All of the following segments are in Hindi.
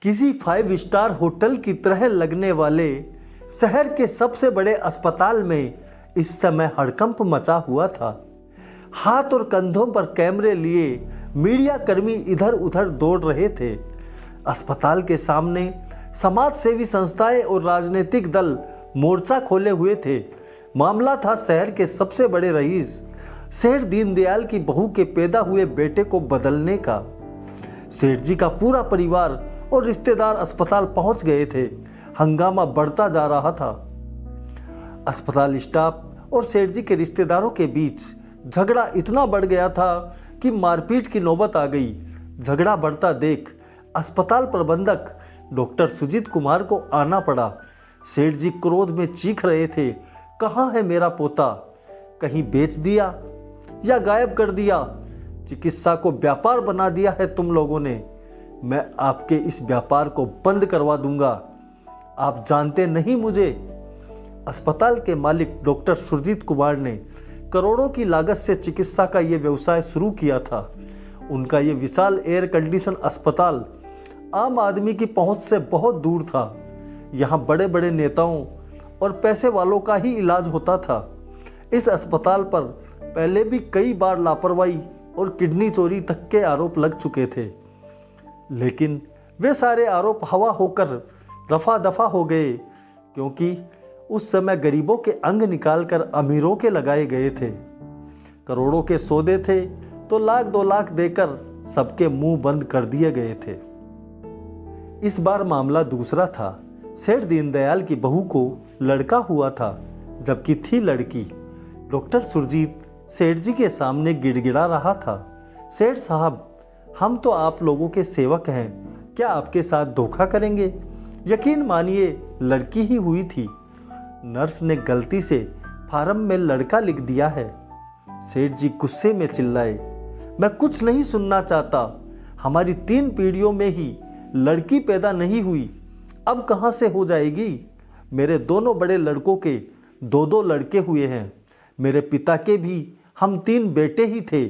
किसी 5 स्टार होटल की तरह लगने वाले शहर के सबसे बड़े अस्पताल में इस समय हड़कंप मचा हुआ था। हाथ और कंधों पर कैमरे लिए मीडिया कर्मी इधर उधर दौड़ रहे थे। अस्पताल के सामने समाज सेवी संस्थाएं और राजनीतिक दल मोर्चा खोले हुए थे। मामला था शहर के सबसे बड़े रईस सेठ दीनदयाल की बहू के पैदा हुए बेटे को बदलने का। सेठ जी का पूरा परिवार और रिश्तेदार अस्पताल पहुंच गए थे। हंगामा बढ़ता जा रहा था। अस्पताल स्टाफ और सेठ जी के रिश्तेदारों के बीच झगड़ा इतना बढ़ गया था कि मारपीट की नौबत आ गई। झगड़ा बढ़ता देख अस्पताल प्रबंधक डॉक्टर सुजीत कुमार को आना पड़ा। सेठ जी क्रोध में चीख रहे थे, कहाँ है मेरा पोता? कहीं बेच दिया या गायब कर दिया? चिकित्सा को व्यापार बना दिया है तुम लोगों ने। मैं आपके इस व्यापार को बंद करवा दूंगा। आप जानते नहीं मुझे। अस्पताल के मालिक डॉक्टर सुरजीत कुमार ने करोड़ों की लागत से चिकित्सा का यह व्यवसाय शुरू किया था। उनका यह विशाल एयर कंडीशन अस्पताल आम आदमी की पहुंच से बहुत दूर था। यहाँ बड़े बड़े नेताओं और पैसे वालों का ही इलाज होता था। इस अस्पताल पर पहले भी कई बार लापरवाही और किडनी चोरी तक के आरोप लग चुके थे, लेकिन वे सारे आरोप हवा होकर रफा दफा हो गए, क्योंकि उस समय गरीबों के अंग निकालकर अमीरों के लगाए गए थे। करोड़ों के सौदे थे तो 1-2 लाख देकर सबके मुंह बंद कर दिए गए थे। इस बार मामला दूसरा था। सेठ दीनदयाल की बहू को लड़का हुआ था, जबकि थी लड़की। डॉक्टर सुरजीत सेठ जी के सामने गिड़गिड़ा रहा था, सेठ साहब, हम तो आप लोगों के सेवक हैं, क्या आपके साथ धोखा करेंगे? यकीन मानिए लड़की ही हुई थी। नर्स ने गलती से फार्म में लड़का लिख दिया है। सेठ जी गुस्से में चिल्लाए, मैं कुछ नहीं सुनना चाहता। हमारी 3 पीढ़ियों में ही लड़की पैदा नहीं हुई, अब कहां से हो जाएगी? मेरे दोनों बड़े लड़कों के 2-2 लड़के हुए हैं। मेरे पिता के भी हम 3 बेटे ही थे।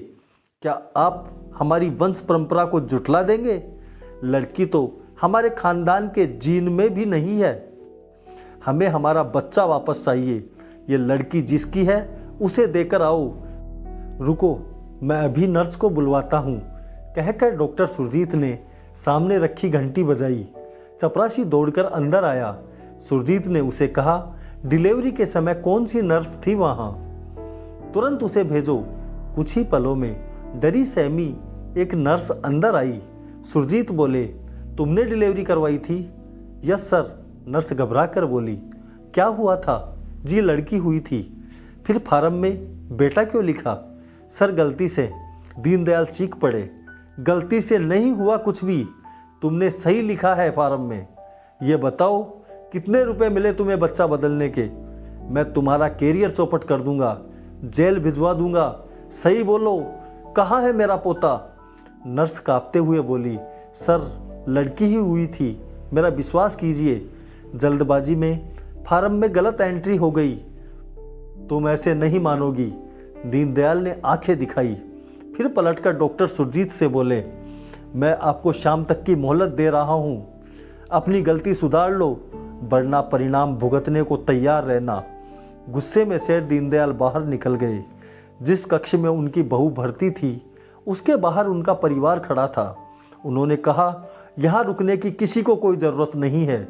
क्या आप हमारी वंश परंपरा को जुटला देंगे? लड़की तो हमारे खानदान के जीन में भी नहीं है। हमें हमारा बच्चा वापस चाहिए। ये लड़की जिसकी है उसे देकर आओ। रुको, मैं अभी नर्स को बुलवाता हूँ, कहकर डॉक्टर सुरजीत ने सामने रखी घंटी बजाई। चपरासी दौड़कर अंदर आया। सुरजीत ने उसे कहा, डिलीवरी के समय कौन सी नर्स थी वहां? तुरंत उसे भेजो। कुछ ही पलों में डरी सहमी एक नर्स अंदर आई। सुरजीत बोले, तुमने डिलीवरी करवाई थी? यस सर, नर्स घबरा कर बोली। क्या हुआ था? जी लड़की हुई थी। फिर फार्म में बेटा क्यों लिखा? सर गलती से। दीनदयाल चीख पड़े, गलती से नहीं हुआ कुछ भी, तुमने सही लिखा है फार्म में। ये बताओ कितने रुपए मिले तुम्हें बच्चा बदलने के? मैं तुम्हारा कैरियर चौपट कर दूंगा, जेल भिजवा दूंगा। सही बोलो, कहाँ है मेरा पोता? नर्स कांपते हुए बोली, सर लड़की ही हुई थी, मेरा विश्वास कीजिए। जल्दबाजी में फार्म में गलत एंट्री हो गई। तुम ऐसे नहीं मानोगी। दीनदयाल ने आंखें दिखाई, फिर पलटकर डॉक्टर सुरजीत से बोले, मैं आपको शाम तक की मोहलत दे रहा हूं, अपनी गलती सुधार लो, वरना परिणाम भुगतने को तैयार रहना। गुस्से में सेठ दीनदयाल बाहर निकल गए। जिस कक्ष में उनकी बहू भर्ती थी उसके बाहर उनका परिवार खड़ा था। उन्होंने कहा, यहाँ रुकने की किसी को कोई ज़रूरत नहीं है।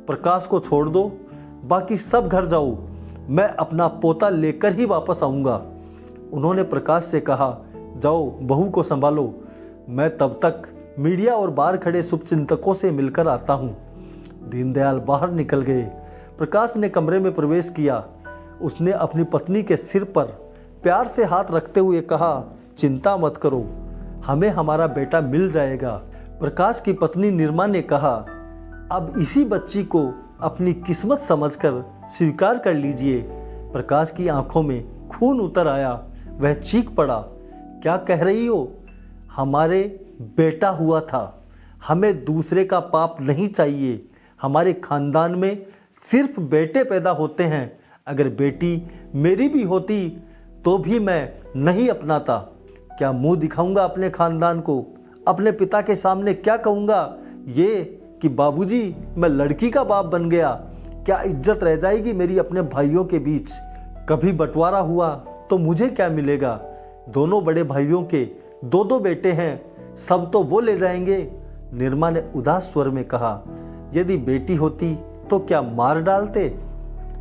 प्रकाश को छोड़ दो, बाकी सब घर जाओ, मैं अपना पोता लेकर ही वापस आऊँगा। उन्होंने प्रकाश से कहा, जाओ बहू को संभालो, मैं तब तक मीडिया और बाहर खड़े शुभचिंतकों से मिलकर आता हूँ। दीनदयाल बाहर निकल गए। प्रकाश ने कमरे में प्रवेश किया। उसने अपनी पत्नी के सिर पर प्यार से हाथ रखते हुए कहा, चिंता मत करो, हमें हमारा बेटा मिल जाएगा। प्रकाश की पत्नी निर्मा ने कहा, अब इसी बच्ची को अपनी किस्मत समझकर स्वीकार कर लीजिए। प्रकाश की आंखों में खून उतर आया। वह चीख पड़ा, क्या कह रही हो? हमारे बेटा हुआ था, हमें दूसरे का पाप नहीं चाहिए। हमारे खानदान में सिर्फ बेटे पैदा होते हैं। अगर बेटी मेरी भी होती तो भी मैं नहीं अपनाता। क्या मुंह दिखाऊंगा अपने खानदान को? अपने पिता के सामने क्या कहूंगा? ये कि बाबूजी मैं लड़की का बाप बन गया, क्या इज्जत रह जाएगी मेरी अपने भाइयों के बीच? कभी बंटवारा हुआ तो मुझे क्या मिलेगा? दोनों बड़े भाइयों के दो दो बेटे हैं, सब तो वो ले जाएंगे। निर्मा ने उदास स्वर में कहा, यदि बेटी होती तो क्या मार डालते?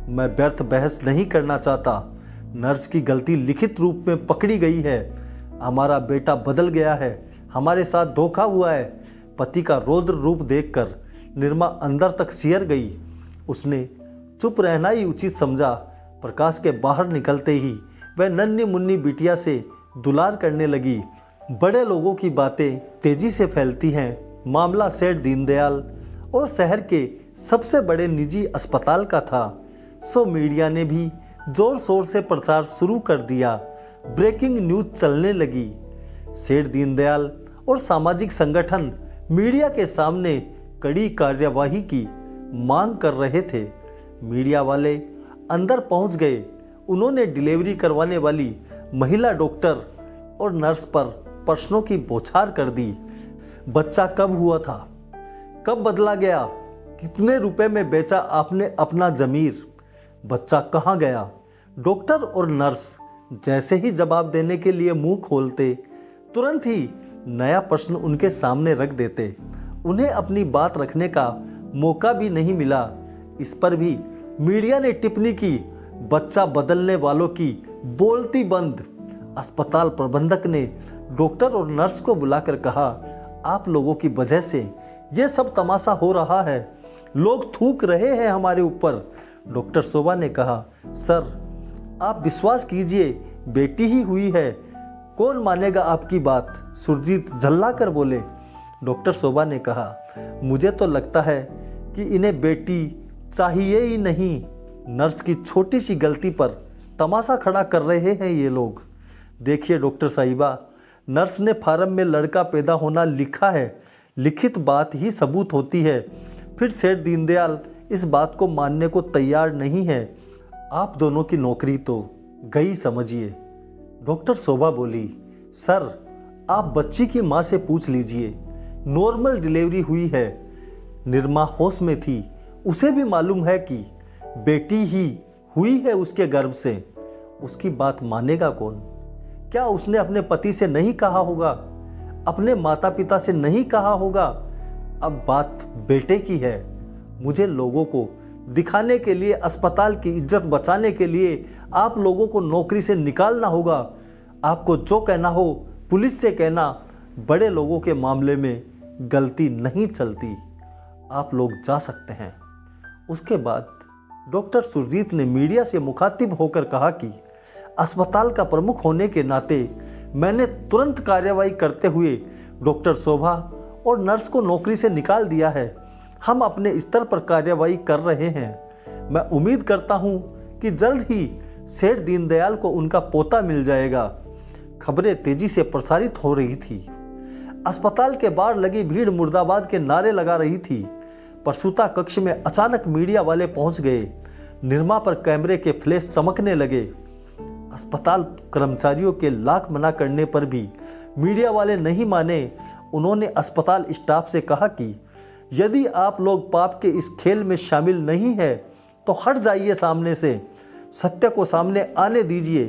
मैं व्यर्थ बहस नहीं करना चाहता। नर्स की गलती लिखित रूप में पकड़ी गई है। हमारा बेटा बदल गया है, हमारे साथ धोखा हुआ है। पति का रौद्र रूप देखकर निर्मा अंदर तक सिहर गई। उसने चुप रहना ही उचित समझा। प्रकाश के बाहर निकलते ही वह नन्ही मुन्नी बिटिया से दुलार करने लगी। बड़े लोगों की बातें तेजी से फैलती हैं। मामला सेठ दीनदयाल और शहर के सबसे बड़े निजी अस्पताल का था, सो मीडिया ने भी जोर शोर से प्रचार शुरू कर दिया। ब्रेकिंग न्यूज चलने लगी। सेठ दीनदयाल और सामाजिक संगठन मीडिया के सामने कड़ी कार्यवाही की मांग कर रहे थे। मीडिया वाले अंदर पहुंच गए। उन्होंने डिलीवरी करवाने वाली महिला डॉक्टर और नर्स पर प्रश्नों की बौछार कर दी। बच्चा कब हुआ था? कब बदला गया? कितने रुपए में बेचा आपने अपना जमीर? बच्चा कहाँ गया? डॉक्टर और नर्स जैसे ही जवाब देने के लिए मुंह खोलते, तुरंत ही नया प्रश्न उनके सामने रख देते। उन्हें अपनी बात रखने का मौका भी नहीं मिला। इस पर भी मीडिया ने टिप्पणी की, बच्चा बदलने वालों की बोलती बंद। अस्पताल प्रबंधक ने डॉक्टर और नर्स को बुलाकर कहा, आप लोगों की वजह से ये सब तमाशा हो रहा है। लोग थूक रहे हैं हमारे ऊपर। डॉक्टर शोभा ने कहा, सर आप विश्वास कीजिए, बेटी ही हुई है, कौन मानेगा आपकी बात? सुरजीत झल्ला कर बोले। डॉक्टर शोभा ने कहा, मुझे तो लगता है कि इन्हें बेटी चाहिए ही नहीं। नर्स की छोटी सी गलती पर तमाशा खड़ा कर रहे हैं ये लोग। देखिए डॉक्टर साहिबा, नर्स ने फार्म में लड़का पैदा होना लिखा है, लिखित बात ही सबूत होती है। फिर सेठ दीनदयाल इस बात को मानने को तैयार नहीं है। आप दोनों की नौकरी तो गई समझिए। डॉक्टर शोभा बोली, सर आप बच्ची की माँ से पूछ लीजिए, नॉर्मल डिलीवरी हुई है। निर्मा होश में थी, उसे भी मालूम है कि बेटी ही हुई है उसके गर्भ से। उसकी बात मानेगा कौन? क्या उसने अपने पति से नहीं कहा होगा? अपने माता पिता से नहीं कहा होगा? अब बात बेटे की है। मुझे लोगों को दिखाने के लिए, अस्पताल की इज्जत बचाने के लिए आप लोगों को नौकरी से निकालना होगा। आपको जो कहना हो पुलिस से कहना। बड़े लोगों के मामले में गलती नहीं चलती। आप लोग जा सकते हैं। उसके बाद डॉक्टर सुरजीत ने मीडिया से मुखातिब होकर कहा कि अस्पताल का प्रमुख होने के नाते मैंने तुरंत कार्रवाई करते हुए डॉक्टर शोभा और नर्स को नौकरी से निकाल दिया है। हम अपने स्तर पर कार्रवाई कर रहे हैं। मैं उम्मीद करता हूं कि जल्द ही सेठ दीनदयाल को उनका पोता मिल जाएगा। खबरें तेजी से प्रसारित हो रही थी। अस्पताल के बाहर लगी भीड़ मुर्दाबाद के नारे लगा रही थी। प्रसूता कक्ष में अचानक मीडिया वाले पहुंच गए। निर्मा पर कैमरे के फ्लैश चमकने लगे। अस्पताल कर्मचारियों के लाख मना करने पर भी मीडिया वाले नहीं माने। उन्होंने अस्पताल स्टाफ से कहा कि यदि आप लोग पाप के इस खेल में शामिल नहीं है तो हट जाइए सामने से, सत्य को सामने आने दीजिए।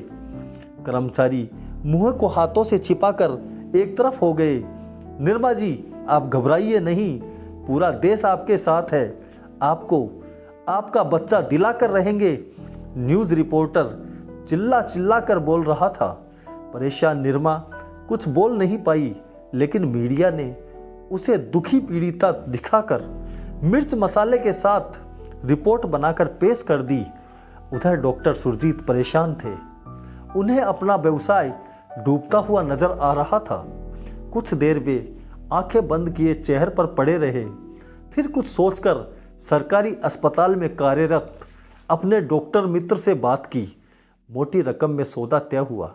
कर्मचारी मुंह को हाथों से छिपाकर एक तरफ हो गए। निर्मा जी आप घबराइए नहीं, पूरा देश आपके साथ है। आपको आपका बच्चा दिलाकर रहेंगे। न्यूज रिपोर्टर चिल्ला चिल्ला कर बोल रहा था। परेशान निर्मा कुछ बोल नहीं पाई, लेकिन मीडिया ने उसे दुखी पीड़िता दिखाकर मिर्च मसाले के साथ रिपोर्ट बनाकर पेश कर दी। उधर डॉक्टर सुरजीत परेशान थे। उन्हें अपना व्यवसाय डूबता हुआ नजर आ रहा था। कुछ देर वे आंखें बंद किए चेहरे पर पड़े रहे। फिर कुछ सोचकर सरकारी अस्पताल में कार्यरत अपने डॉक्टर मित्र से बात की। मोटी रकम में सौदा तय हुआ।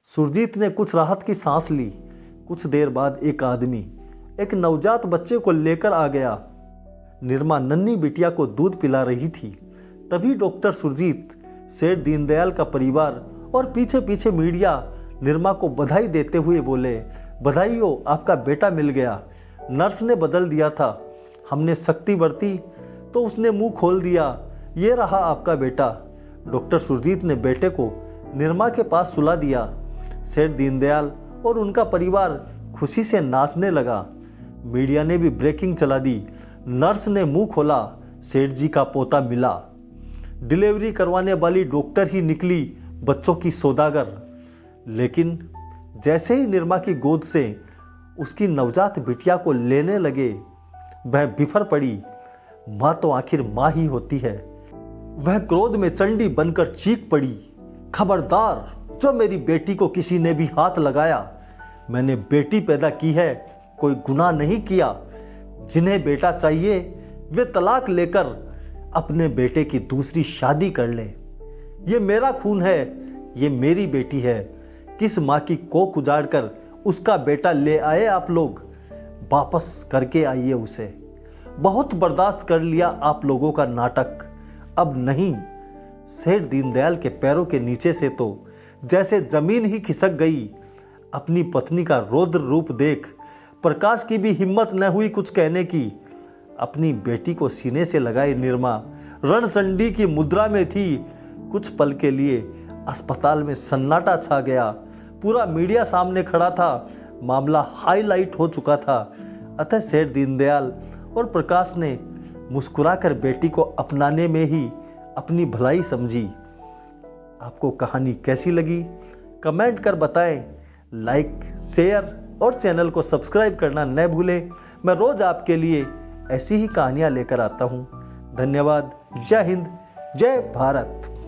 सुरजीत ने कुछ राहत की सांस ली। कुछ देर बाद एक आदमी एक नवजात बच्चे को लेकर आ गया। निर्मा नन्ही बिटिया को दूध पिला रही थी। तभी डॉक्टर सुरजीत, सेठ दीनदयाल का परिवार और पीछे पीछे मीडिया निर्मा को बधाई देते हुए बोले, बधाई हो, आपका बेटा मिल गया। नर्स ने बदल दिया था। हमने सख्ती बरती तो उसने मुंह खोल दिया, ये रहा आपका बेटा। डॉक्टर सुरजीत ने बेटे को निर्मा के पास सुला दिया। सेठ दीनदयाल और उनका परिवार खुशी से नाचने लगा। मीडिया ने भी ब्रेकिंग चला दी। नर्स ने मुंह खोला, सेठ जी का पोता मिला। डिलीवरी करवाने वाली डॉक्टर ही निकली बच्चों की सौदागर। लेकिन जैसे ही निर्मा की गोद से उसकी नवजात बिटिया को लेने लगे, वह बिफर पड़ी। माँ तो आखिर माँ ही होती है। वह क्रोध में चंडी बनकर चीख पड़ी, खबरदार, जो मेरी बेटी को किसी ने भी हाथ लगाया, मैंने बेटी पैदा की है, कोई गुनाह नहीं किया। जिन्हें बेटा चाहिए वे तलाक लेकर अपने बेटे की दूसरी शादी कर ले। ये मेरा खून है, ये मेरी बेटी है। किस माँ की कोख उजाड़ कर उसका बेटा ले आए आप लोग, वापस करके आइए उसे। बहुत बर्दाश्त कर लिया आप लोगों का नाटक, अब नहीं। सेठ दीनदयाल के पैरों के नीचे से तो जैसे जमीन ही खिसक गई। अपनी पत्नी का रौद्र रूप देख प्रकाश की भी हिम्मत न हुई कुछ कहने की। अपनी बेटी को सीने से लगाए निर्मा रणचंडी की मुद्रा में थी। कुछ पल के लिए अस्पताल में सन्नाटा छा गया। पूरा मीडिया सामने खड़ा था। मामला हाईलाइट हो चुका था। अतः सेठ दीनदयाल और प्रकाश ने मुस्कुराकर बेटी को अपनाने में ही अपनी भलाई समझी। आपको कहानी कैसी लगी कमेंट कर बताएं। लाइक, शेयर और चैनल को सब्सक्राइब करना न भूलें। मैं रोज आपके लिए ऐसी ही कहानियां लेकर आता हूं। धन्यवाद। जय हिंद, जय भारत।